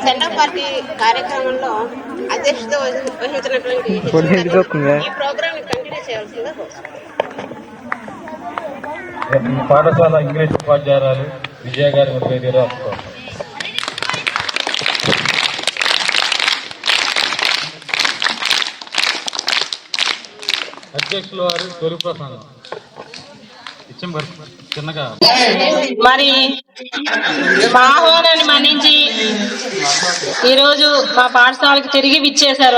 Centre party కార్యక్రమంలో అధ్యక్షత వహించినటువంటి ఈ ప్రోగ్రామ్ కంటిన్యూ చేయాల్సిందిగా పాఠశాల ఇంగ్లీష్ ఉపాధ్యాయురాలు విజయ గారి ముఖ్య అధ్యక్షుల వారు తొలి ప్రసాదం చిన్నగా మరి మా ఆహ్వానాన్ని మన్నించి ఈరోజు మా పాఠశాలకు తిరిగి విచ్చేశారు.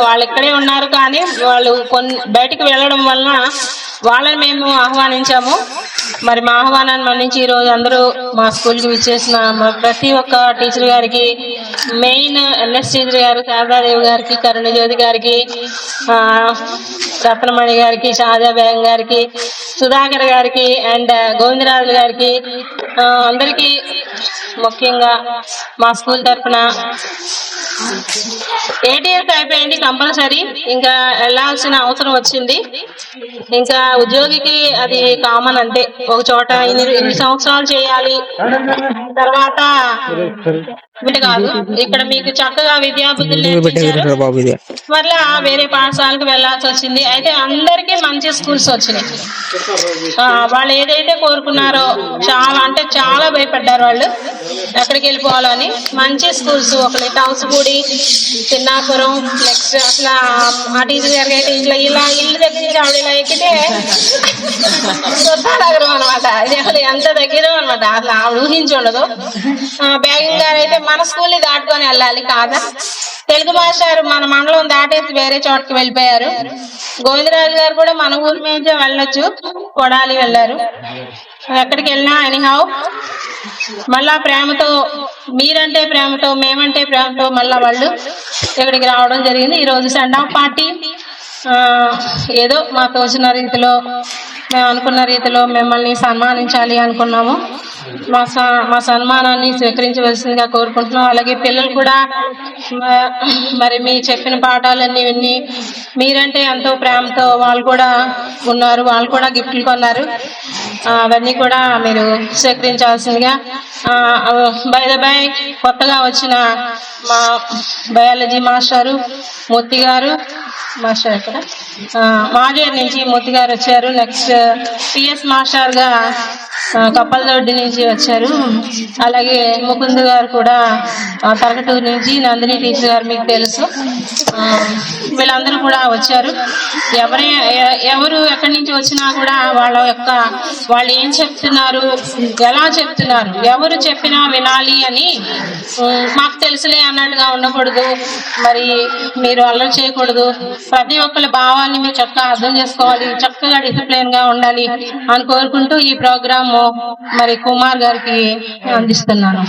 వాళ్ళు ఇక్కడే ఉన్నారు, కానీ వాళ్ళు బయటికి వెళ్ళడం వలన వాళ్ళని మేము ఆహ్వానించాము. మరి మా ఆహ్వానాన్ని మన్నించి ఈరోజు అందరూ మా స్కూల్కి విచ్చేసిన ప్రతి ఒక్క టీచర్ గారికి, మెయిన్ ఎల్ఎస్ టీచర్ గారు శారదాదేవి గారికి, కరుణజ్యోతి గారికి, రత్నమణి గారికి, షాజా బేగం గారికి, సుధాకర్ గారికి అండ్ గోవిందరాజులు గారికి, అందరికీ ముఖ్యంగా మా స్కూల్ తరఫున ఏటీఎస్ అయిపోయింది కంపల్సరీ, ఇంకా వెళ్ళాల్సిన అవసరం వచ్చింది. ఇంకా ఉద్యోగికి అది కామన్, అంతే. ఒక చోట ఇన్ని సంవత్సరాలు చేయాలి, తర్వాత కాదు. ఇక్కడ మీకు చక్కగా విద్యాబుద్ధులు నేర్పించారు, మళ్ళా వేరే పాఠశాలకు వెళ్లాల్సి వచ్చింది. అయితే అందరికీ మంచి స్కూల్స్ వచ్చినాయి. వాళ్ళు ఏదైతే కోరుకున్నారో చాలా అంటే చాలా భయపడ్డారు వాళ్ళు ఎక్కడికి వెళ్ళిపోవాలని. మంచి స్కూల్స్, ఒకటి టౌన్స్పూడి, చిన్నాపురం, నెక్స్ట్ అసలు ఆ టీచర్ గారికి అయితే ఇలా ఇల్లు దగ్గర నుంచి ఆవిడ ఇలా ఎక్కితే నగరం అనమాట. ఇది అసలు ఎంత దగ్గర అనమాట, అసలు ఆవిడ ఊహించి ఉండదు. బేగం గారు అయితే మన స్కూల్ని దాటుకొని వెళ్ళాలి కాదా. తెలుగు మాస్టర్ మన మండలం దాటేసి వేరే చోటకి వెళ్ళిపోయారు. గోవిందరాజు గారు కూడా మన ఊరి మీద వెళ్ళొచ్చు, కొడాలి వెళ్ళారు. ఎక్కడికి వెళ్ళినా ఎనీహౌ మళ్ళా ప్రేమతో, మీరంటే ప్రేమతో, మేమంటే ప్రేమతో మళ్ళా వాళ్ళు ఇక్కడికి రావడం జరిగింది. ఈరోజు సెండ్ ఆఫ్ పార్టీ ఏదో మా తోచిన రీతిలో, మేము అనుకున్న రీతిలో మిమ్మల్ని సన్మానించాలి అనుకున్నాము. మా సన్మానాన్ని స్వీకరించవలసిందిగా కోరుకుంటున్నాం. అలాగే పిల్లలు కూడా మరి మీ చెప్పిన పాఠాలన్నీ విని మీరంటే ఎంతో ప్రేమతో వాళ్ళు కూడా ఉన్నారు, వాళ్ళు కూడా గిఫ్ట్లు కొన్నారు. అవన్నీ కూడా మీరు స్వీకరించాల్సిందిగా. బై ద బై కొత్తగా వచ్చిన మా బయాలజీ మాస్టారు మూర్తి గారు, మాస్టర్ ఇక్కడ మాజేరు నుంచి మూర్తి గారు వచ్చారు. నెక్స్ట్ పిఎస్ మాస్టర్ గా కప్పలదొడ్డి నుంచి వచ్చారు. అలాగే ముకుంద్ గారు కూడా తరగటూరు నుంచి, నందిని టీచర్ గారు మీకు తెలుసు. వీళ్ళందరూ కూడా వచ్చారు. ఎవరు ఎక్కడి నుంచి వచ్చినా కూడా వాళ్ళు ఏం చెప్తున్నారు, ఎలా చెప్తున్నారు, ఎవరు చెప్పినా వినాలి అని, మాకు తెలుసులే అన్నట్టుగా ఉండకూడదు. మరి మీరు అల్లరి చేయకూడదు. ప్రతి ఒక్కరి భావాన్ని మీరు చక్కగా అర్థం చేసుకోవాలి, చక్కగా డిసిప్లిన్ గా ఉండాలి అని కోరుకుంటూ ఈ ప్రోగ్రామ్ మరి కుమార్ గారికి అందిస్తున్నాను.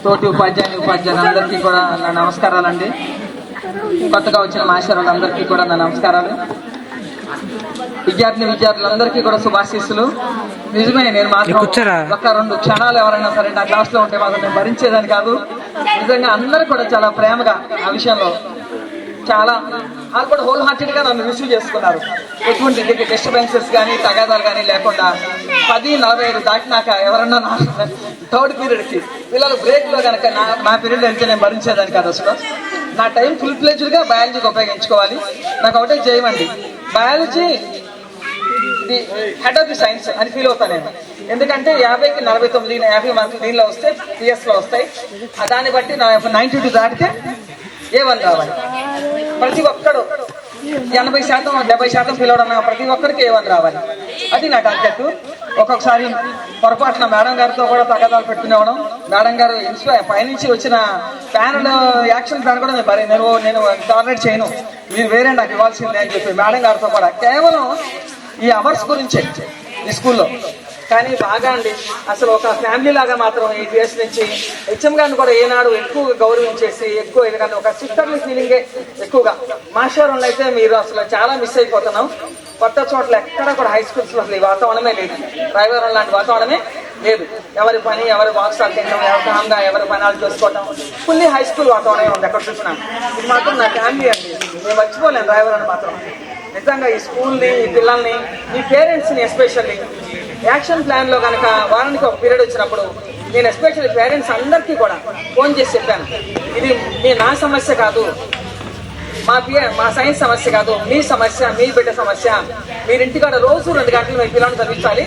తోటి ఉపాధ్యాయులందరికీ కూడా నా నమస్కారాలండి. కొత్తగా వచ్చిన మాస్టర్లందరికీ కూడా నా నమస్కారాలు. విద్యార్థులందరికీ కూడా శుభాశీస్సులు. నిజమే, నేను మాత్రం ఒక 2 క్షణాలు ఎవరైనా సరే నా క్లాస్ లో ఉంటే మాత్రం నేను భరించేదాన్ని కాదు. నిజంగా అందరూ కూడా చాలా ప్రేమగా ఆ విషయంలో చాలా వాళ్ళు కూడా హోల్ హార్టెడ్ గా నన్ను రిసీవ్ చేసుకున్నారు. ఎటువంటి డిస్టర్బెన్సెస్ కానీ తగాదాలు కానీ లేకుండా 10:45 దాటినాక ఎవరన్నా థర్డ్ పీరియడ్ కి పిల్లలు బ్రేక్ లో కనుక నా పీరియడ్ వెళ్తే నేను భరించేదాన్ని కాదు. అసలు నా టైం ఫుల్ ఫ్లెడ్జ్డ్ గా బయాలజీకి ఉపయోగించుకోవాలి. నాకు ఒకటే చేయమండి, biology the head of the science అని ఫీల్ అవుతాను నేను. ఎందుకంటే 50కి 49, 50 మార్కులు దీనిలో వస్తే పిఎస్ లో వస్తాయి. దాన్ని బట్టి నా 92 దాటితే A1 రావాలి. ప్రతి ఒక్కడు 80% 70% పిల్లడన్న ప్రతి ఒక్కరికి A1 రావాలి. అది నా టార్గెట్. ఒక్కొక్కసారి పొరపాటున మేడం గారితో కూడా తగాదాలు పెట్టుకునేవడం, మేడం గారు పైనుంచి వచ్చిన ప్యానల్ యాక్షన్ ప్లాన్ కూడా నేను టాలరేట్ చేయను, మీరు వేరే నాకు ఇవ్వాల్సిందే అని చెప్పి మేడం గారితో కూడా కేవలం ఈ అవర్స్ గురించే ఈ స్కూల్లో. కానీ బాగా అండి, అసలు ఒక ఫ్యామిలీ లాగా మాత్రం 8 years నుంచి హెచ్ఎం గారిని కూడా ఏనాడు ఎక్కువ గౌరవించేసి ఎక్కువ ఎందుకంటే ఒక సిస్టర్లీ ఫీలింగే ఎక్కువగా. మాస్టర్లు అయితే మీరు అసలు చాలా మిస్ అయిపోతున్నాం. కొత్త చోట్ల ఎక్కడ కూడా హై స్కూల్స్ లో అసలు ఈ వాతావరణమే లేదు, రాయవరం లాంటి వాతావరణమే లేదు. ఎవరి పని ఎవరి బాక్స్ తినడం, ఎవరి కామ్గా ఎవరి పనాలు చూసుకోవటం, ఫుల్లీ హై స్కూల్ వాతావరణమే ఉంది ఎక్కడ చూసినా. ఇది మాత్రం నా ఫ్యామిలీ అండి, నేను మర్చిపోలేను రాయవరం మాత్రం. నిజంగా ఈ స్కూల్ని, ఈ పిల్లల్ని, ఈ పేరెంట్స్ని ఎస్పెషల్లీ యాక్షన్ ప్లాన్ లో కనుక వారానికి ఒక పీరియడ్ వచ్చినప్పుడు నేను ఎస్పెషల్లీ పేరెంట్స్ అందరికీ కూడా ఫోన్ చేసి చెప్పాను, ఇది నా సమస్య కాదు, మా సైన్స్ సమస్య కాదు, మీ సమస్య, మీ బిడ్డ సమస్య. మీరు ఇంటికాడ రోజు 2 గంటలు మీ పిల్లల్ని చదివించాలి,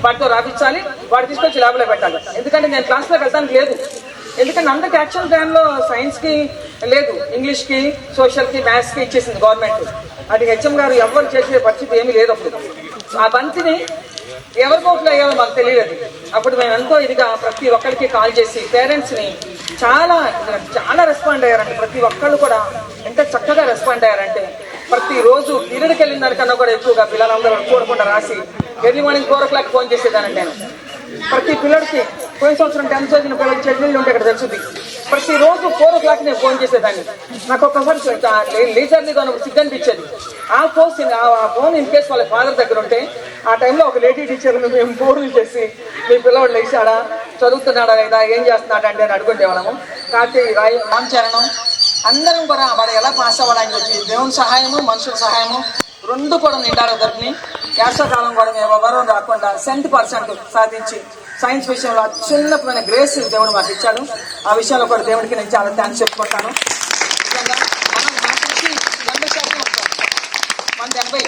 వాటితో రాపించాలి, వాడు తీసుకొచ్చి ల్యాబ్లో పెట్టాలి. ఎందుకంటే నేను క్లాస్లోకి వెళ్తానికి లేదు, ఎందుకంటే అందరికి యాక్షన్ ప్లాన్ లో సైన్స్ కి లేదు, ఇంగ్లీష్ కి, సోషల్ కి, మ్యాథ్స్ కి ఇచ్చేసింది గవర్నమెంట్. అది హెచ్ఎం గారు ఎవరు చేసే పరిస్థితి ఏమీ లేదు. అప్పుడు ఆ బంతిని ఎవరి కోట్లు అయ్యాలో మాకు తెలియదు. అప్పుడు మేము ఎంతో ఇదిగా ప్రతి ఒక్కరికి కాల్ చేసి పేరెంట్స్ని చాలా రెస్పాండ్ అయ్యారంటే, ప్రతి ఒక్కళ్ళు కూడా ఎంత చక్కగా రెస్పాండ్ అయ్యారంటే, ప్రతిరోజు పీరియడ్కి వెళ్ళిన దానికన్నా కూడా ఎక్కువగా పిల్లలందరూ చూడకుండా రాసి ఎర్లీ మార్నింగ్ 4 o'clock ఫోన్ చేసేదానండి నేను. ప్రతి పిల్లడికి పోయిన సంవత్సరం 10th చదివిన పిల్లలకి చట్నీలు ఉంటే ఇక్కడ తెలుస్తుంది. ప్రతిరోజు 4 o'clock నేను ఫోన్ చేసేదాన్ని. నాకు ఒక్కసారి లీజర్లీగా సిగ్గు అనిపించేది. ఆ ఫోన్ ఇన్ కేసు వాళ్ళ ఫాదర్ దగ్గర ఉంటే ఆ టైంలో ఒక లేడీ టీచర్ మేము ఫోన్లు చేసి మీ పిల్లవాడు లేచాడా, చదువుతున్నాడా లేదా, ఏం చేస్తున్నాడా అంటే అని అడుగుంటేవాళ్ళము. కాబట్టి రామచరణం అందరం కూడా వాడు ఎలా పాస్ అవ్వాలని చెప్పి దేవుని సహాయము, మనుషుల సహాయము 2 కూడా నిండారు. దొరికి వేసవకాలం కూడా మేము ఎవరూ రాకుండా 100% సాధించి సైన్స్ విషయంలో అత్యున్నతమైన గ్రేస్ దేవుడు మాకు ఇచ్చాడు. ఆ విషయంలో కూడా దేవుడికి నేను చాలా థ్యాంక్స్ చెప్పుకుంటాను. నిజంగా మనం మనకి 80% మన 80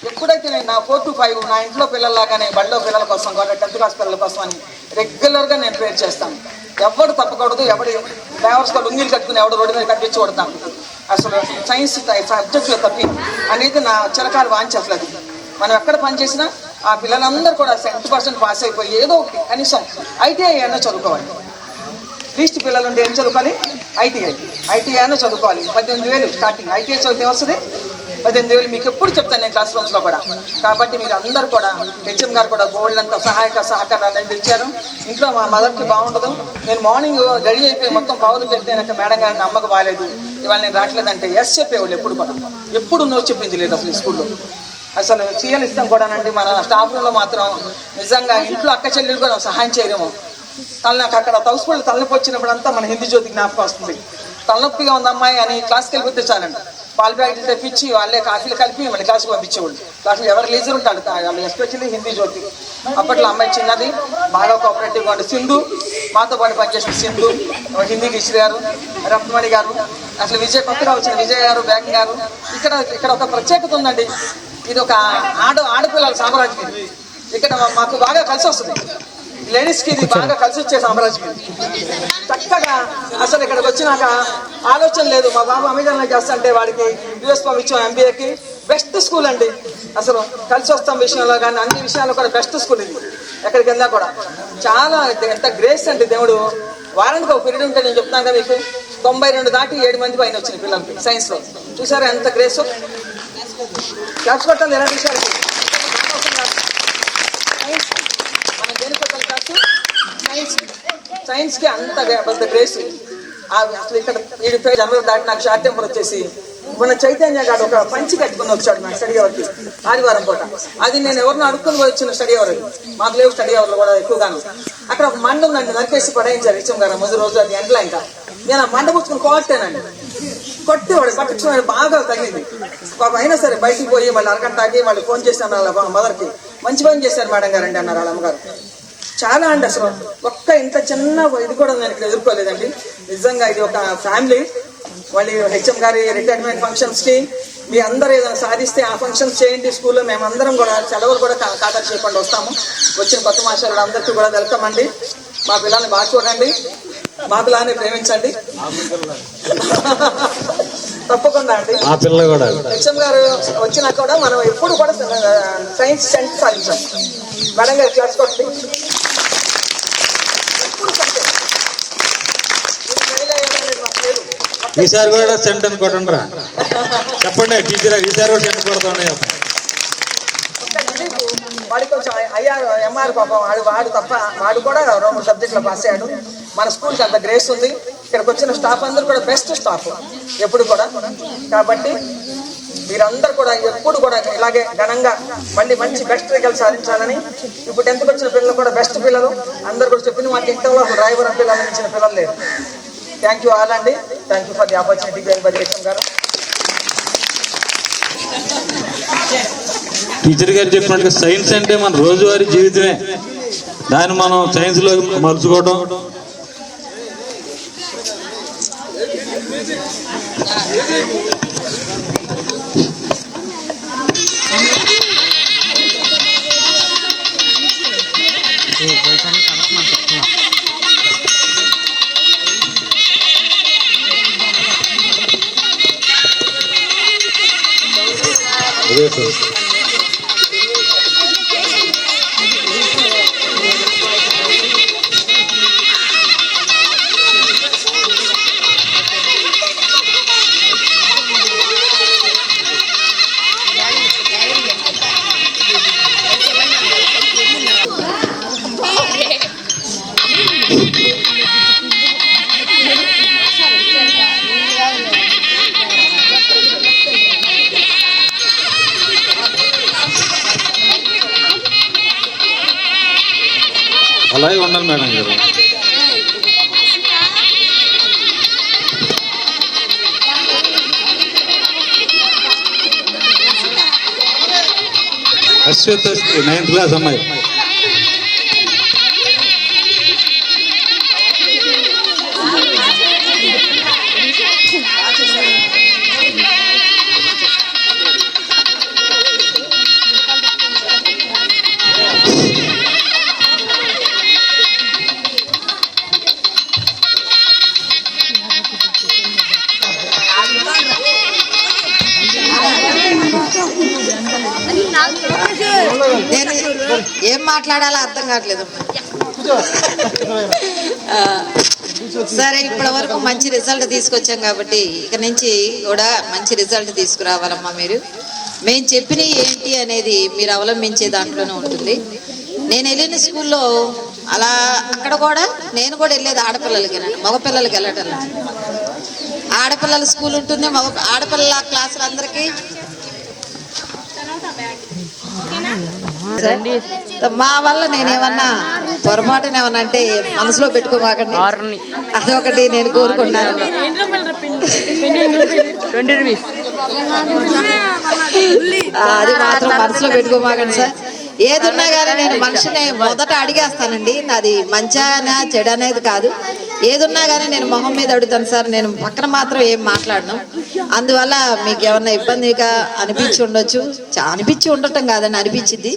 ఎప్పుడైతే నేను నా 4 to 5 నా ఇంట్లో పిల్లల్లాగానే బడిలో పిల్లల కోసం కూడా 10th class పిల్లల కోసం అని రెగ్యులర్గా నేను ప్రేర్ చేస్తాను. ఎవరు తప్పకూడదు, ఎవరు డ్రైవర్స్గా లుంగిలు కట్టుకుని ఎవడు రోడ్డు మీద కనిపించి కొడతాను. అసలు సైన్స్ సబ్జెక్టులో తప్పి అనేది నా చిరకాల వాంఛ. అసలు అది మనం ఎక్కడ పనిచేసినా ఆ పిల్లలందరూ కూడా 100% పాస్ అయిపోయి ఏదో ఒకటి కనీసం ITI అయినా చదువుకోవాలి. లీస్ట్ పిల్లలు ఉంటే ఏం చదువుకోవాలి, ITI అయినా చదువుకోవాలి. 18,000 స్టార్టింగ్. ITI చదివితే వస్తుంది 18,000. మీకు ఎప్పుడు చెప్తాను నేను క్లాస్ రూమ్స్లో కూడా. కాబట్టి మీరు అందరూ కూడా హెచ్ఎం గారు కూడా గోల్డ్ అంతా సహకారాలు ఇచ్చారు. ఇంట్లో మా మదర్కి బాగుండదు, నేను మార్నింగ్ రెడీ అయిపోయి మొత్తం పౌరులు పెడితే మేడం గారిని అమ్మకు బాగాలేదు, ఇవాళ నేను రావట్లేదంటే ఎస్ చెప్పేవాళ్ళు. ఎప్పుడు కూడా ఎప్పుడు నో చెప్పింది లేదు అసలు స్కూల్లో. అసలు సీఎల్ ఇస్తాం కూడానండి. మన స్టాఫ్ రూమ్లో మాత్రం నిజంగా ఇంట్లో అక్క చెల్లెలు కూడా సహాయం చేయడము. నాకు అక్కడ తౌసుపల్లి తలనొప్పి వచ్చినప్పుడు అంతా మన హిందీ జ్యోతి జ్ఞాపకం వస్తుంది. తలనొప్పిగా ఉంది అమ్మాయి అని క్లాస్కి వెళ్ళిపోతే చాలండి, పాలు ప్యాకెట్లు తెప్పించి వాళ్ళే కాఫీలు కలిపి మళ్ళీ క్లాస్కి పంపించేవాళ్ళు. క్లాసులో ఎవరు లీజర్ ఉంటాడు వాళ్ళు, ఎస్పెషల్లీ హిందీ జ్యోతి. అప్పట్లో అమ్మాయి చిన్నది, బాగా కోఆపరేటివ్గా ఉండి సింధు, మాతో పాటు పనిచేసిన సింధు, హిందీకి ఇచ్చి గారు, రత్నమణి గారు, అసలు కొత్తగా వచ్చిన విజయ్ గారు, బ్యాంక్ గారు. ఇక్కడ ఒక ప్రత్యేకత ఉందండి. ఇది ఒక ఆడపిల్లల సామ్రాజ్యం. ఇక్కడ మాకు బాగా కలిసి వస్తుంది, లేడీస్కి ఇది బాగా కలిసి వచ్చే సామ్రాజ్యం. చక్కగా అసలు ఇక్కడికి వచ్చినాక ఆలోచన లేదు. మా బాబు అమెజాన్లో చేస్తుంటే వాడికి US పంపించాం MBAకి. బెస్ట్ స్కూల్ అండి. అసలు కలిసి వస్తాం విషయంలో కానీ అన్ని విషయాల్లో కూడా బెస్ట్ స్కూల్ ఇది. ఎక్కడికి వెళ్ళా కూడా చాలా ఎంత గ్రేస్ అంటే దేవుడు. వారానికి ఒక పీరియడ్ ఉంటే నేను చెప్తాను కదా మీకు 92 దాటి 7 మంది పైన వచ్చిన పిల్లలకి సైన్స్లో. చూసారా ఎంత గ్రేస్. క్లాస్ కొట్టాలి ఎలా చూసారు. సైన్స్ మనం దేని కొట్టాలి క్లాసు, సైన్స్కి అంత పెద్ద గ్రేస్. అసలు ఇక్కడ 7 జనవరి దాటి నాకు షార్ట్ టెంపర్ వచ్చేసి మన చైతన్య గారు ఒక పంచి కట్టుకుని వచ్చాడు నాకు స్టడీ అవర్కి ఆదివారం పూట. అది నేను ఎవరిని అడుక్కుని వచ్చిన స్టడీ అవర్. మాకు లేవు స్టడీ అవర్లు కూడా ఎక్కువగాను. అక్కడ ఒక మండ ఉందండి, నరికేసి పడేయించారు హెచ్ఎం గారు ముందు రోజు. అది ఎండలో ఇంకా నేను ఆ మండ పుచ్చుకుని కొట్టానండి. కొట్టేవాడు పట్టించుకుని బాగా తగిలింది. అయినా సరే బయటికి పోయి మళ్ళీ అరగంట తాగి మళ్ళీ ఫోన్ చేశాను వాళ్ళ మదర్కి. మంచి పని చేశారు మేడం గారు అండి అన్నారు వాళ్ళ అమ్మగారు. చాలా అండి అసలు ఒక్క ఇంత చిన్న ఇది కూడా నేను ఇక్కడ ఎదుర్కోలేదండి. నిజంగా ఇది ఒక ఫ్యామిలీ. వాళ్ళు హెచ్ఎం గారి రిటైర్మెంట్ ఫంక్షన్స్కి మీ అందరూ ఏదైనా సాధిస్తే ఆ ఫంక్షన్స్ చేయండి స్కూల్లో. మేమందరం కూడా సెలవులు కూడా ఖాతా చేయకుండా వస్తాము. వచ్చిన కొత్త మాస్టర్లు అందరికీ కూడా వెల్కమ్ అండి. మా పిల్లల్ని బాగా చూడండి, మా పిల్లల్ని ప్రేమించండి. తప్పకుండా అండి. ఆ పిల్ల కూడా హెచ్ఎం గారు వచ్చినా కూడా మనం ఎప్పుడు కూడా సైన్స్ సెంటర్ సాధించాం. మేడం గారు క్లాస్ కొట్టి ఈసారి కూడా సెంటర్ కొట్టండిరా. చెప్పండి టీచర్ ఈసారి కూడా సెంటర్ కొడతాండి. వాడికి కొంచెం అయ్యారు ఎంఆర్ పాపం వాడు తప్ప వాడు కూడా 2 సబ్జెక్టులో పాస్ అయ్యాడు. మన స్కూల్కి అంత గ్రేస్ ఉంది. ఇక్కడికి వచ్చిన స్టాఫ్ అందరూ కూడా బెస్ట్ స్టాఫ్ ఎప్పుడు కూడా. కాబట్టి మీరందరూ కూడా ఎప్పుడు కూడా ఇలాగే ఘనంగా మళ్ళీ మంచి బెస్ట్ రిజల్ట్ సాధించాలని. ఇప్పుడు 10th వచ్చిన పిల్లలు కూడా బెస్ట్ పిల్లలు అందరూ కూడా చెప్పిన మాకు ఇంట్లో డ్రైవర్ పిల్లలు ఇచ్చిన పిల్లలు లేరు. థ్యాంక్ యూ ఆల్ అండి. Thank you for the opportunity HM గారు. టీచర్ గారు చెప్పినట్టుగా సైన్స్ అంటే మన రోజువారీ జీవితమే. దాన్ని మనం సైన్స్ లో మలుచుకోవడం అలాగే ఉండాలి మేడం గారు. అశ్వత్ 9th క్లాస్ అమ్మాయి. నేను ఏం మాట్లాడాలో అర్థం కావట్లేదు. సరే, ఇప్పటి వరకు మంచి రిజల్ట్ తీసుకొచ్చాం కాబట్టి ఇక నుంచి కూడా మంచి రిజల్ట్ తీసుకురావాలమ్మా. మేము చెప్పినవి ఏంటి అనేది మీరు అవలంబించే దాంట్లోనే ఉంటుంది. నేను వెళ్ళిన స్కూల్లో అలా అక్కడ కూడా నేను కూడా వెళ్ళేది ఆడపిల్లలకి, మగపిల్లలకి వెళ్ళటం. ఆడపిల్లల స్కూల్ ఉంటుంది, ఆడపిల్లల క్లాసులు అందరికీ. మా వల్ల నేనేమన్నా పొరపాటున ఏమన్నా అంటే మనసులో పెట్టుకోమాకండి, అదొకటి నేను కోరుకున్నాను. అది మాత్రం మనసులో పెట్టుకోమాకండి సార్. ఏదున్నా కానీ నేను మనిషిని మొదట అడిగేస్తానండి. నాది మంచినా చెడు అనేది కాదు. ఏదున్నా కానీ నేను మొహం మీద అడుగుతాను సార్. నేను పక్కన మాత్రం ఏం మాట్లాడను. అందువల్ల మీకు ఏమన్నా ఇబ్బందిగా అనిపించి ఉండొచ్చు. అనిపించి ఉండటం కాదని అనిపించింది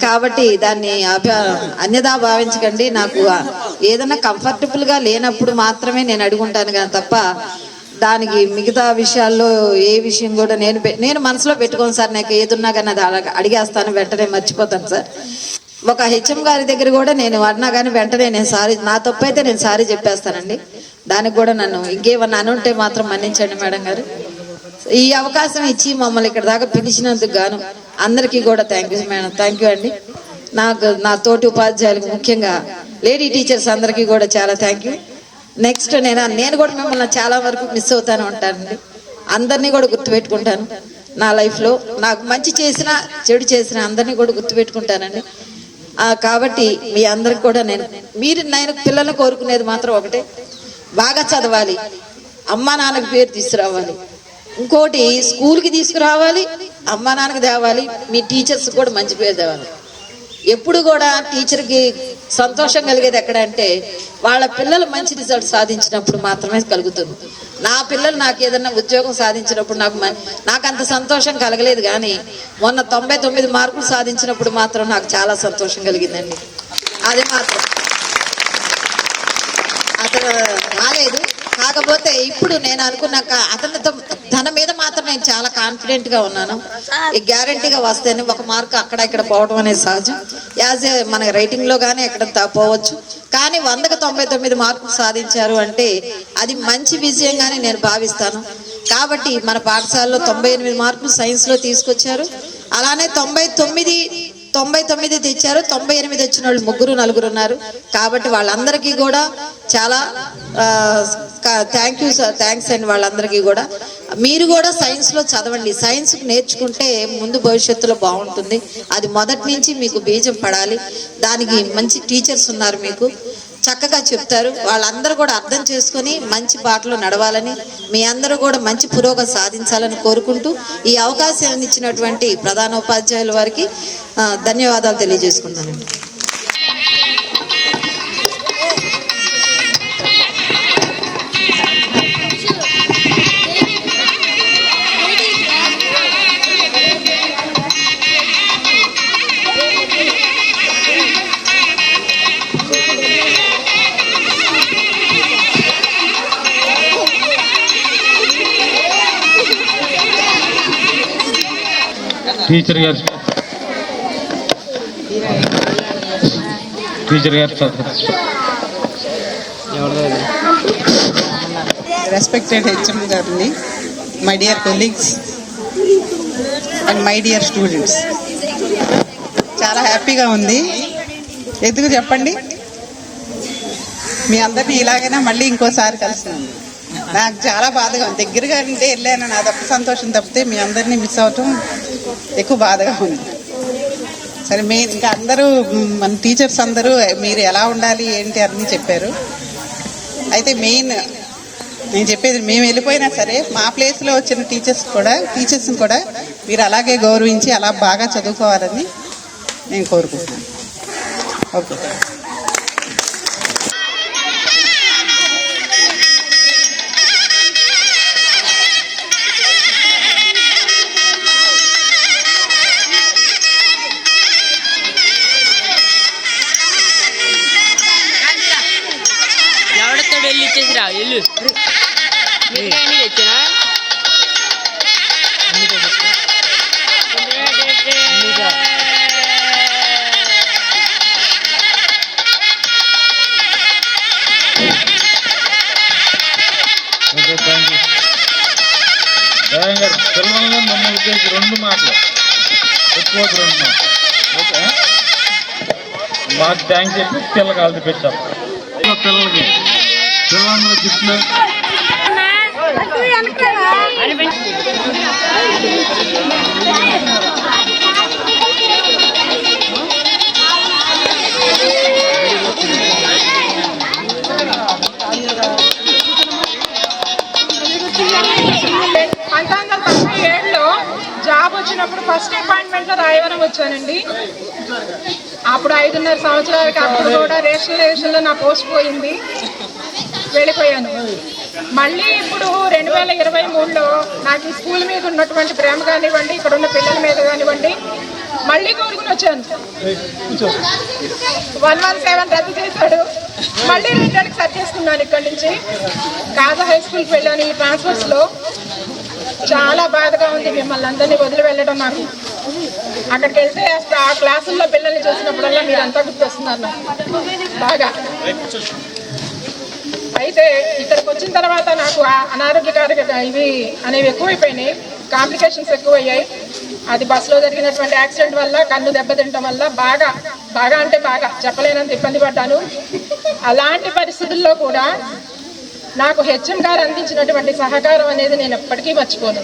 కాబట్టి దాన్ని అన్యదా భావించకండి. నాకు ఏదైనా కంఫర్టబుల్గా లేనప్పుడు మాత్రమే నేను అడుగుంటాను కానీ తప్ప దానికి మిగతా విషయాల్లో ఏ విషయం కూడా నేను మనసులో పెట్టుకోను సార్. నాకు ఏదున్నా కానీ అది అడిగేస్తాను, వెంటనే మర్చిపోతాను సార్. ఒక హెచ్ఎం గారి దగ్గర కూడా నేను అన్నా కానీ వెంటనే నేను సారీ, నా తప్పు అయితే నేను సారీ చెప్పేస్తానండి. దానికి కూడా నన్ను ఇంకేమన్నా అనుంటే మాత్రం మన్నించండి మేడం గారు. ఈ అవకాశం ఇచ్చి మమ్మల్ని ఇక్కడ దాకా పిలిచినందుకు గాను అందరికీ కూడా thank you madam. Thank you అండి. నా తోటి ఉపాధ్యాయులకు, ముఖ్యంగా లేడీ టీచర్స్ అందరికీ కూడా చాలా థ్యాంక్ యూ. నెక్స్ట్ నేను కూడా మిమ్మల్ని చాలా వరకు మిస్ అవుతాను ఉంటానండి. అందరినీ కూడా గుర్తుపెట్టుకుంటాను నా లైఫ్లో. నాకు మంచి చేసిన చెడు చేసిన అందరినీ కూడా గుర్తుపెట్టుకుంటానండి. కాబట్టి మీ అందరికి కూడా నేను పిల్లల్ని కోరుకునేది మాత్రం ఒకటే, బాగా చదవాలి, అమ్మా నాన్నకి పేరు తీసుకురావాలి, ఇంకోటి స్కూల్కి తీసుకురావాలి, అమ్మా నాన్నకి తేవాలి, మీ టీచర్స్ కూడా మంచి పేరు తేవాలి. ఎప్పుడు కూడా టీచర్కి సంతోషం కలిగేది ఎక్కడంటే వాళ్ళ పిల్లలు మంచి రిజల్ట్ సాధించినప్పుడు మాత్రమే కలుగుతుంది. నా పిల్లలు నాకు ఏదన్నా ఉద్యోగం సాధించినప్పుడు నాకు అంత సంతోషం కలగలేదు. కానీ మొన్న 99 మార్కులు సాధించినప్పుడు మాత్రం నాకు చాలా సంతోషం కలిగిందండి. అది మాత్రం అతను రాలేదు, కాకపోతే ఇప్పుడు నేను అనుకున్నాక అతనితో తన మీద మాత్రం నేను చాలా కాన్ఫిడెంట్ గా ఉన్నాను. గ్యారంటీగా వస్తేనే ఒక మార్క్ అక్కడ ఇక్కడ పోవడం అనేది సహజం. యాజ్ ఏ మన రైటింగ్ లో కానీ ఎక్కడ పోవచ్చు, కానీ 100కి 99 మార్కులు సాధించారు అంటే అది మంచి విజయంగానే నేను భావిస్తాను. కాబట్టి మన పాఠశాలలో 98 మార్కులు సైన్స్ లో తీసుకొచ్చారు. అలానే 99 తెచ్చారు. 98 వచ్చిన వాళ్ళు 3-4 ఉన్నారు. కాబట్టి వాళ్ళందరికీ కూడా చాలా థ్యాంక్స్ అండి. వాళ్ళందరికీ కూడా మీరు కూడా సైన్స్ లో చదవండి. సైన్స్ నేర్చుకుంటే ముందు భవిష్యత్తులో బాగుంటుంది. అది మొదటి నుంచి మీకు బీజం పడాలి. దానికి మంచి టీచర్స్ ఉన్నారు, మీకు చక్కగా చెప్తారు. వాళ్ళందరూ కూడా అర్థం చేసుకొని మంచి బాటలో నడవాలని, మీ అందరూ కూడా మంచి పురోగతి సాధించాలని కోరుకుంటూ ఈ అవకాశాన్ని ఇచ్చినటువంటి ప్రధానోపాధ్యాయుల వారికి ధన్యవాదాలు తెలియజేసుకుంటానండి. టీచర్ గారు రెస్పెక్టెడ్ హెచ్ఎం గారిని, my dear colleagues and my dear students, చాలా హ్యాపీగా ఉంది. ఎందుకు చెప్పండి? మీ అందరినీ ఇలాగైనా మళ్ళీ ఇంకోసారి కలుస్తున్నాను. నాకు చాలా బాధగా ఉంది. దగ్గరగా ఉంటే వెళ్ళాను, నా తప్ప సంతోషం తప్పితే మీ అందరినీ మిస్ అవటం ఎక్కువ బాధగా ఉంది. సరే, ఇంకా అందరూ మన టీచర్స్ అందరూ మీరు ఎలా ఉండాలి ఏంటి అన్నీ చెప్పారు. అయితే మెయిన్ నేను చెప్పేది, మేము వెళ్ళిపోయినా సరే మా ప్లేస్లో వచ్చిన టీచర్స్ని కూడా మీరు అలాగే గౌరవించి అలా బాగా చదువుకోవాలని నేను కోరుకుంటున్నాను. ఓకే. వెళ్ళి ఇచ్చేసిరా వెళ్ళు. అన్ని తెచ్చినా పిల్లలు నన్ను ఉద్దేశించి 2 మాటలు ఎక్కువ 2 మాటలు. ఓకే, మాకు థ్యాంక్స్ చెప్పి పిల్లలు కాల్ పెట్టాం. పిల్లలకి పిల్లలందరూ గిఫ్ట్లు జాబ్ వచ్చినప్పుడు ఫస్ట్ అపాయింట్మెంట్ లో రాయవరం వచ్చానండి. అప్పుడు 5.5 సంవత్సరాలకి అప్పుడు కూడా రేషన్ లో నా పోస్ట్ పోయింది, వెళ్ళిపోయాను. మళ్ళీ ఇప్పుడు 2023లో నాకు ఈ స్కూల్ మీద ఉన్నటువంటి ప్రేమ కానివ్వండి, ఇక్కడ ఉన్న పిల్లల మీద కానివ్వండి, మళ్ళీ కోరుకుని వచ్చాను. 117 రద్దు చేశాడు, మళ్ళీ 2 ఏళ్ళకి సరి చేసుకున్నాను. ఇక్కడి నుంచి కాజా హై స్కూల్కి వెళ్ళాను. ఈ ట్రాన్స్ఫర్స్ లో చాలా బాధగా ఉంది మిమ్మల్ని అందరినీ వదిలి వెళ్ళడం. నాకు అక్కడికి వెళ్తే అసలు ఆ క్లాసుల్లో పిల్లల్ని చూసినప్పుడల్లా మీరంతా గుర్తొస్తున్నారు నాకు బాగా. అయితే ఇక్కడికి వచ్చిన తర్వాత నాకు అనారోగ్యకారక ఇవి అనేవి ఎక్కువైపోయినాయి, కాంప్లికేషన్స్ ఎక్కువయ్యాయి. అది బస్సులో జరిగినటువంటి యాక్సిడెంట్ వల్ల, కన్ను దెబ్బతింటం వల్ల బాగా అంటే బాగా చెప్పలేనంత ఇబ్బంది పడ్డాను. అలాంటి పరిస్థితుల్లో కూడా నాకు హెచ్ఎం గారు అందించినటువంటి సహకారం అనేది నేను ఎప్పటికీ మర్చిపోను.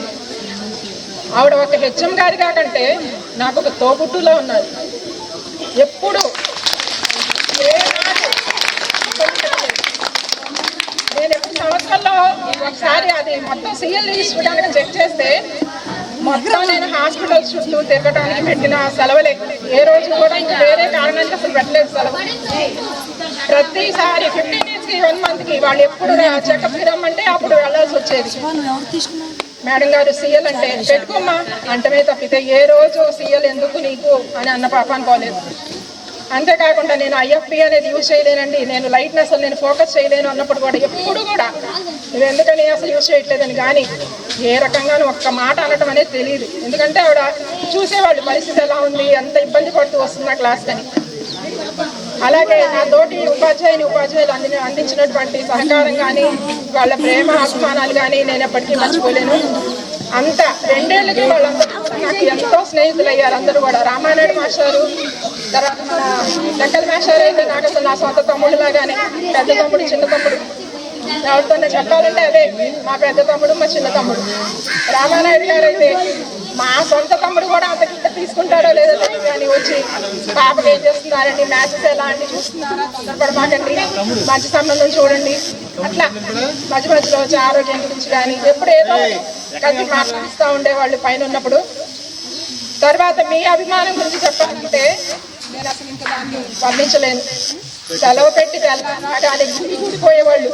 ఆవిడ ఒక హెచ్ఎం గారి కాకంటే నాకు ఒక తోబుట్టులో ఉన్నారు. ఎప్పుడు నేను ఎప్పుడు సంవత్సరంలో ఒకసారి అది మొత్తం సీఎల్ లిస్ట్ చెక్ చేస్తే మొత్తం నేను హాస్పిటల్ చుట్టూ తిరగడానికి పెట్టిన సెలవులే. ఏ రోజు కూడా ఇంకా వేరే కారణానికి అసలు పెట్టలేదు సెలవు. ప్రతిసారి 15 డేస్కి 1 మంత్కి వాళ్ళు ఎప్పుడు చెకప్కి రమ్మంటే అప్పుడు వెళ్ళాల్సి వచ్చేది. మేడం గారు సీఎల్ అంటే పెట్టుకోమ్మా అంటమే తప్పితే ఏ రోజు సీఎల్ ఎందుకు నీకు అని అన్న పాప అనుకోలేదు. అంతేకాకుండా నేను ఐఎఫ్పి అనేది యూజ్ చేయలేనండి, నేను లైట్నెస్ అసలు నేను ఫోకస్ చేయలేను అన్నప్పుడు కూడా ఎప్పుడు కూడా నువ్వు ఎందుకని అసలు యూజ్ చేయట్లేదని కానీ ఏ రకంగానూ ఒక్క మాట అనటం అనేది తెలియదు. ఎందుకంటే ఆవిడ చూసేవాళ్ళు పరిస్థితి ఎలా ఉంది, ఎంత ఇబ్బంది పడుతూ వస్తున్నా క్లాస్ అని. అలాగే నా తోటి ఉపాధ్యాయులు అందించినటువంటి సహకారం కానీ వాళ్ళ ప్రేమ అభిమానాలు కానీ నేను ఎప్పటికీ మర్చిపోలేను. అంత 2 ఏళ్ళకి వాళ్ళందరూ నాకు ఎంతో స్నేహితులు అయ్యారు. అందరూ కూడా రామానాయుడు మాస్టారు, తర్వాత మన లెక్కల మాస్టర్ అయితే నాకు అసలు నా సొంత తమ్ముడు లాగానే, పెద్ద తమ్ముడు చిన్న తమ్ముడు. ఎవరితో చెప్పాలంటే అదే మా పెద్ద తమ్ముడు మా చిన్న తమ్ముడు. రామానాయుడు గారు అయితే మా సొంత తమ్ముడు కూడా అంత గిట్ట తీసుకుంటారో లేదో తెలియదు కానీ వచ్చి పాపకి ఏం చేస్తున్నారండి, మ్యాచెస్ ఎలా అండి చూస్తున్నారా, తొందరపడమాకండి, మంచి సంబంధం చూడండి, అట్లా మధ్య మధ్యలో వచ్చి ఆరోగ్యం గురించి కానీ ఎప్పుడు ఏదో కలిసి మాట్లాడిస్తూ ఉండేవాళ్ళు పైన ఉన్నప్పుడు. తర్వాత మీ అభిమానం గురించి చెప్పాలంటే నేను అసలు ఇంకా దాన్ని వర్ణించలేను. సెలవు పెట్టి తెలంగాణ గుడిపోయేవాళ్ళు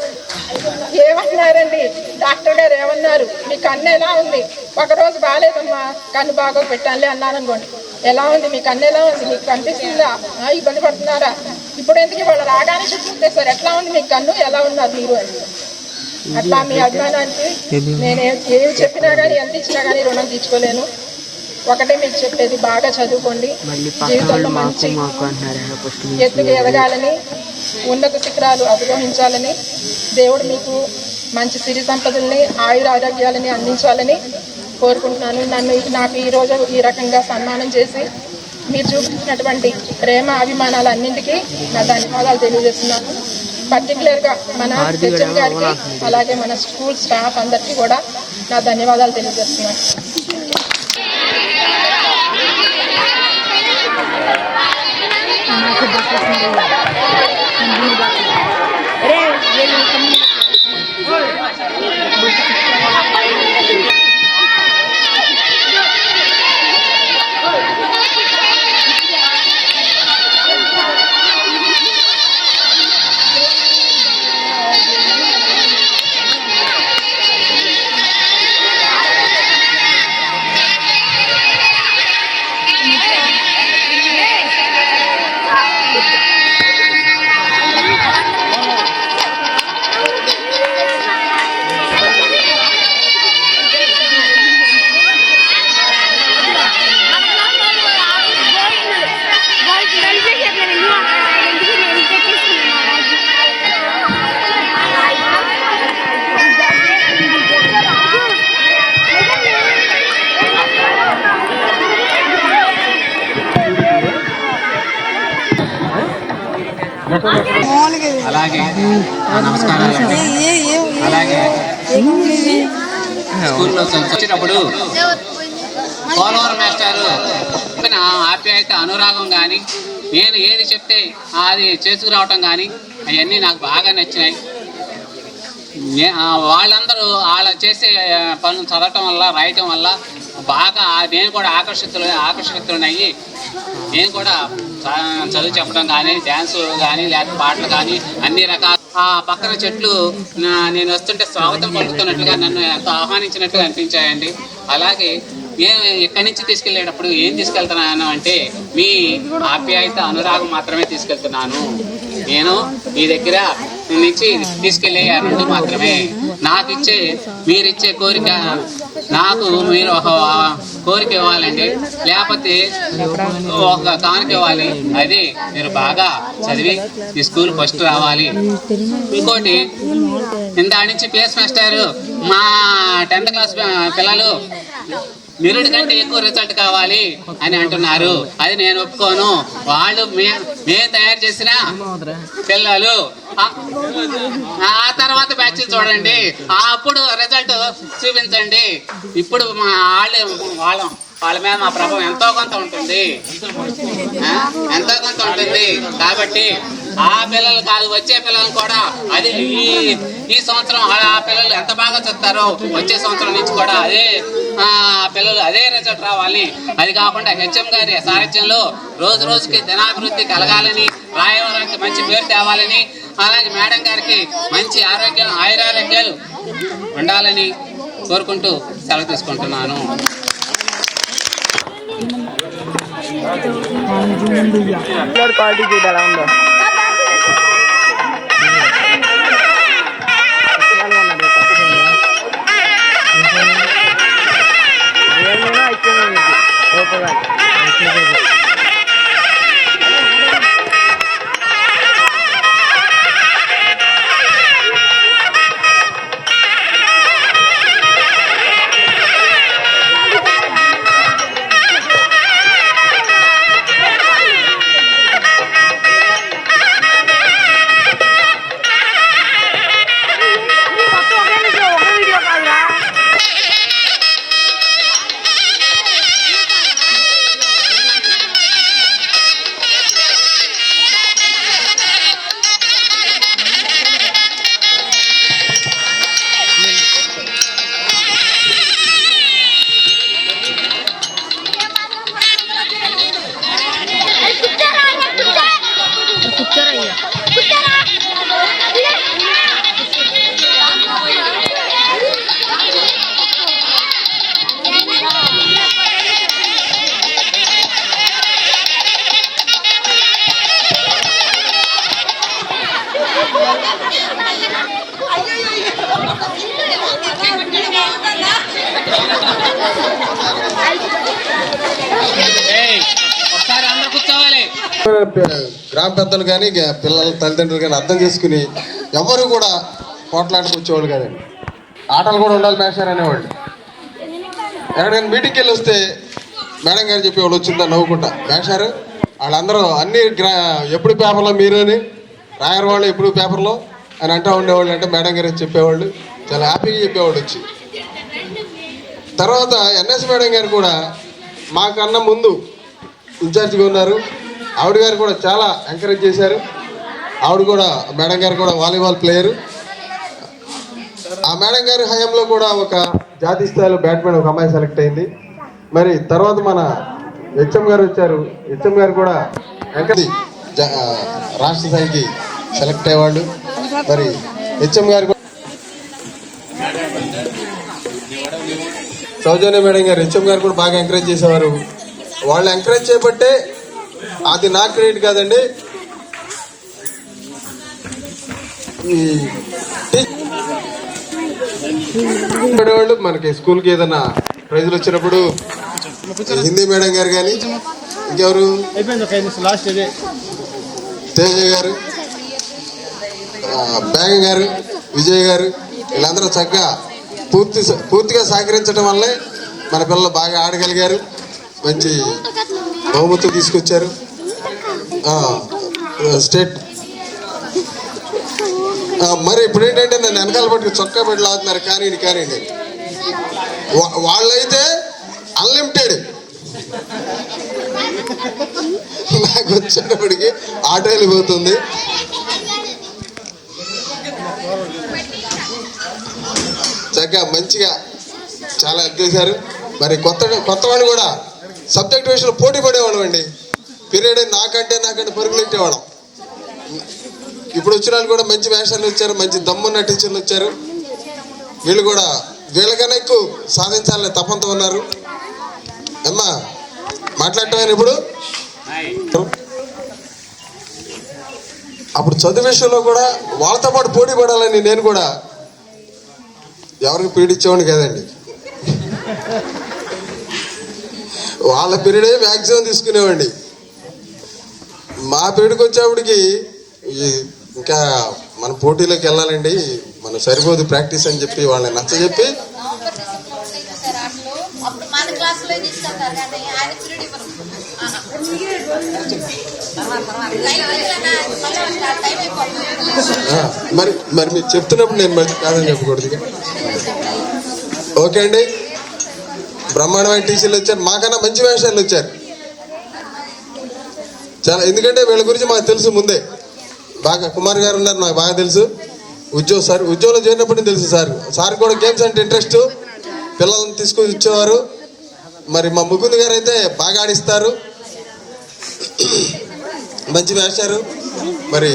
ఏమన్నారండి, డాక్టర్ గారు ఏమన్నారు, మీ కన్ను ఎలా ఉంది, ఒకరోజు బాగాలేదమ్మా కన్ను బాగా పెట్టాలి అన్నాను అనుకోండి, ఎలా ఉంది మీ కన్ను ఎలా ఉంది, మీకు కనిపిస్తుందా, ఇబ్బంది పడుతున్నారా, ఇప్పుడు ఎందుకు వాళ్ళు రాగానే చెప్తుంటే సార్ ఎట్లా ఉంది మీ కన్ను, ఎలా ఉన్నారు మీరు అని. అట్లా మీ అభిమానానికి నేను ఏమి చెప్పినా కానీ ఎంత ఇచ్చినా కానీ రుణం తీర్చుకోలేను. ఒకటే మీకు చెప్పేది, బాగా చదువుకోండి, జీవితంలో మంచి ఎత్తుకు ఎదగాలని, ఉన్నత శిఖరాలు అధిరోహించాలని, దేవుడు మీకు మంచి సిరి సంపదల్ని ఆయుర ఆరోగ్యాలని అందించాలని కోరుకుంటున్నాను. నాకు ఈరోజు ఈ రకంగా సన్మానం చేసి మీరు చూపించినటువంటి ప్రేమ అభిమానాలు అన్నింటికీ నా ధన్యవాదాలు తెలియజేస్తున్నాను. పర్టికులర్గా మన హెచ్ఎం గారికి అలాగే మన స్కూల్ స్టాఫ్ అందరికీ కూడా నా ధన్యవాదాలు తెలియజేస్తున్నాను. అలాగే నమస్కారాలు. అలాగే స్కూల్లో వచ్చినప్పుడు పోలవరం మాస్టారు ఆప్యాయత అనురాగం కానీ నేను ఏది చెప్తే అది చేసుకురావటం కానీ అవన్నీ నాకు బాగా నచ్చినాయి. వాళ్ళందరూ వాళ్ళ చేసే పనులు చదవటం వల్ల రాయటం వల్ల బాగా నేను కూడా ఆకర్షితులయ్యి నేను కూడా చదువు చెప్పడం కానీ డ్యాన్సు కానీ లేకపోతే పాటలు కానీ అన్ని రకాల ఆ పక్కన చెట్లు నేను వస్తుంటే స్వాగతం పలుకుతున్నట్లుగా నన్ను ఎంతో ఆహ్వానించినట్టుగా అనిపించాయండి. అలాగే నేను ఇక్కడి నుంచి తీసుకెళ్ళేటప్పుడు ఏం తీసుకెళ్తున్నాను అంటే మీ ఆప్యాయత అనురాగం మాత్రమే తీసుకెళ్తున్నాను. నేను మీ దగ్గర నుంచి తీసుకెళ్ళే 2 మాత్రమే. మీరిచ్చే కోరిక నాకు మీరు ఒక కోరిక ఇవ్వాలండి, లేకపోతే ఒక కానుక ఇవ్వాలి. అది మీరు బాగా చదివి ఈ స్కూల్ ఫస్ట్ రావాలి. ఇంకోటి ఇందా నుంచి పిఎస్ మాస్టర్ మా 10th క్లాస్ పిల్లలు మెరిట్ కంటే ఎక్కువ రిజల్ట్ కావాలి అని అంటున్నారు. అది నేను ఒప్పుకోను. వాళ్ళు మేము తయారు చేసిన పిల్లలు ఆ తర్వాత బ్యాచ్ చూడండి, అప్పుడు రిజల్ట్ చూపించండి. ఇప్పుడు వాళ్ళ మీద మా ప్రభావం ఎంతో కొంత ఉంటుంది. కాబట్టి ఆ పిల్లలు కాదు, వచ్చే పిల్లలు కూడా అది ఈ సంవత్సరం ఆ పిల్లలు ఎంత బాగా చదువుతారో వచ్చే సంవత్సరం నుంచి కూడా అదే పిల్లలు అదే రిజల్ట్ రావాలి. అది కాకుండా హెచ్ఎం గారి సారథ్యంలో రోజు రోజుకి దినాభివృద్ధి కలగాలని, రాయవరానికి మంచి పేరు తేవాలని, అలాగే మేడం గారికి మంచి ఆయురారోగ్యాలు ఉండాలని కోరుకుంటూ సెలవు తీసుకుంటున్నాను. క్వాలిటీ చూడు ఎలా ఉందో. ఒకసారి అందరూ కూర్చోవాలి. గ్రామ పెద్దలు కానీ పిల్లల తల్లిదండ్రులు కానీ అర్థం చేసుకుని ఎవరు కూడా పోట్లాడుకొచ్చేవాళ్ళు కాదండి. ఆటలు కూడా ఉండాలి మేషారు అనేవాళ్ళు. ఎక్కడికైనా మీటింగ్కి వెళ్ళి వస్తే మేడం గారు చెప్పేవాళ్ళు వచ్చిందా నవ్వుకుంటా, మేషారు వాళ్ళందరూ అన్ని ఎప్పుడు పేపర్లో మీరని రాయర్ వాళ్ళు ఎప్పుడు పేపర్లో అని అంటూ ఉండేవాళ్ళు. అంటే మేడం గారు చెప్పేవాళ్ళు, చాలా హ్యాపీగా చెప్పేవాళ్ళు వచ్చి. తర్వాత ఎన్ఎస్ మేడం గారు కూడా మాకన్నా ముందు ఇన్ఛార్జిగా ఉన్నారు. ఆవిడ గారు కూడా చాలా ఎంకరేజ్ చేశారు. ఆవిడ కూడా మేడం గారు కూడా వాలీబాల్ ప్లేయరు. ఆ మేడం గారి హయాంలో కూడా ఒక జాతీయ స్థాయిలో బ్యాట్స్మెన్ ఒక అమ్మాయి సెలెక్ట్ అయింది. మరి తర్వాత మన హెచ్ఎం గారు వచ్చారు. హెచ్ఎం గారు కూడా రాష్ట్ర స్థాయికి సెలెక్ట్ అయ్యేవాళ్ళు. మరి హెచ్ఎం గారు సౌజన్య మేడం గారు హెచ్ఎం గారు కూడా బాగా ఎంకరేజ్ చేసేవారు. వాళ్ళు ఎంకరేజ్ చేయబట్టే అది నా క్రెడిట్ కాదండి, వాళ్ళు మనకి స్కూల్కి ఏదైనా ప్రైజులు వచ్చినప్పుడు హిందీ మేడం గారు కానీ ఇంకెవరు తేజ గారు, బ్యాంగ్ గారు, విజయ్ గారు వీళ్ళందరూ చక్కగా పూర్తిగా సహకరించడం వల్లే మన పిల్లలు బాగా ఆడగలిగారు, మంచి బహుమతులు తీసుకొచ్చారు. స్టేట్ మరి ఇప్పుడు ఏంటంటే నన్ను వెనకాల పట్టుకు చొక్కా పెట్టి లాగుతున్నారు. కానివ్వండి వాళ్ళైతే అన్లిమిటెడ్, నాకు వచ్చేటప్పటికి ఆటో వెళ్ళిపోతుంది. చక్కగా మంచిగా చాలా హెల్ప్ చేశారు. మరి కొత్త వాళ్ళు కూడా సబ్జెక్ట్ విషయంలో పోటీ పడేవాళ్ళం అండి. పీరియడ్ నాకంటే పరుగులు పెట్టేవాళ్ళం. ఇప్పుడు వచ్చిన వాళ్ళు కూడా మంచి వేషాలు వచ్చారు, మంచి దమ్మున్న టీచర్లు వచ్చారు. వీళ్ళు కూడా వీళ్ళకన్నా ఎక్కువ సాధించాలని తపంతో ఉన్నారు. అమ్మా మాట్లాడటం ఇప్పుడు అప్పుడు చదువు విషయంలో కూడా వాళ్ళతో పాటు పోటీ పడాలని నేను కూడా ఎవరికి పీడిచ్చేవాడిని కదండి. వాళ్ళ పీరియడే మ్యాక్సిమం తీసుకునేవాడిని. మా పీరియడ్కి వచ్చేప్పటికి ఇంకా మన పోటీలోకి వెళ్ళాలండి, మనం సరిపోదు ప్రాక్టీస్ అని చెప్పి వాళ్ళని నచ్చజెప్పి మరి మీరు చెప్తున్నప్పుడు నేను మరి కాదని చెప్పకూడదు. ఓకే అండి, బ్రహ్మాండమైన టీచర్లు వచ్చారు, మాకన్నా మంచి వేషాలు వచ్చారు చాలా. ఎందుకంటే వీళ్ళ గురించి మాకు తెలుసు ముందే బాగా. కుమార్ గారు ఉన్నారు, నాకు బాగా తెలుసు. ఉద్యోగంలో చేరినప్పుడు తెలుసు సార్ కూడా గేమ్స్ అంటే ఇంట్రెస్ట్, పిల్లల్ని తీసుకొని ఇచ్చేవారు. మరి మా ముకుంద్ గారు అయితే బాగా ఆడిస్తారు, మంచి వేశారు. మరి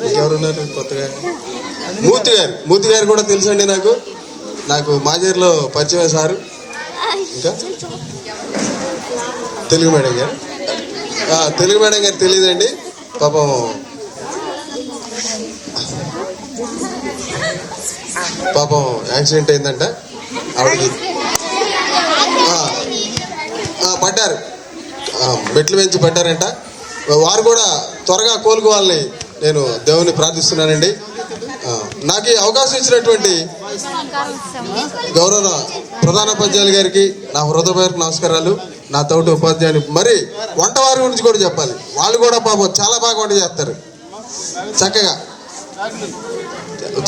ఇంకెవరున్నారు కొత్తగా? మూర్తి గారు కూడా తెలుసు అండి నాకు మాజేరులో పరిచయం సారు. ఇంకా తెలుగు మేడం గారు తెలుగు మేడం గారు తెలియదండి పాపం. పాపం యాక్సిడెంట్ అయిందంట ఆవిడకి. పడ్డారు, మెట్లు పెంచి పడ్డారంట. వారు కూడా త్వరగా కోలుకోవాలని నేను దేవుని ప్రార్థిస్తున్నానండి. నాకు ఈ అవకాశం ఇచ్చినటువంటి గౌరవ ప్రధానోపాధ్యాయులు గారికి నా హృదయపూర్వక నమస్కారాలు. నా తోటి ఉపాధ్యాయులు, మరి వంట వారి గురించి కూడా చెప్పాలి. వాళ్ళు కూడా పాపం చాలా బాగా వంట చేస్తారు.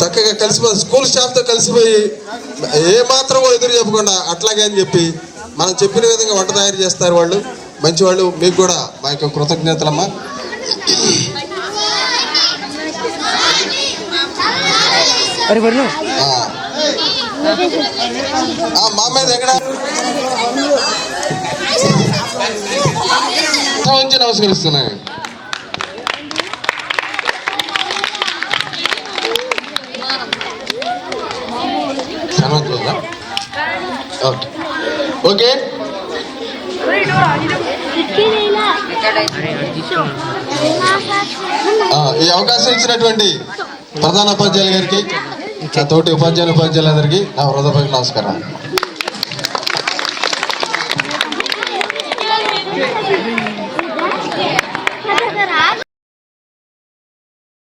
చక్కగా కలిసిపోయి స్కూల్ స్టాఫ్తో కలిసిపోయి ఏమాత్రం ఎదురు చెప్పకుండా అట్లాగే అని చెప్పి మనం చెప్పిన విధంగా వంట తయారు చేస్తారు వాళ్ళు. మంచివాళ్ళు. మీకు కూడా మా యొక్క కృతజ్ఞతలమ్మా. మా మీద ఎక్కడ ఉంచి నమస్కరిస్తున్నాను. ఓకే, ఈ అవకాశం ఇచ్చినటువంటి ప్రధానోపాధ్యాయులు గారికి, నా తోటి ఉపాధ్యాయులందరికీ నా హృదయపూర్వక నమస్కారం.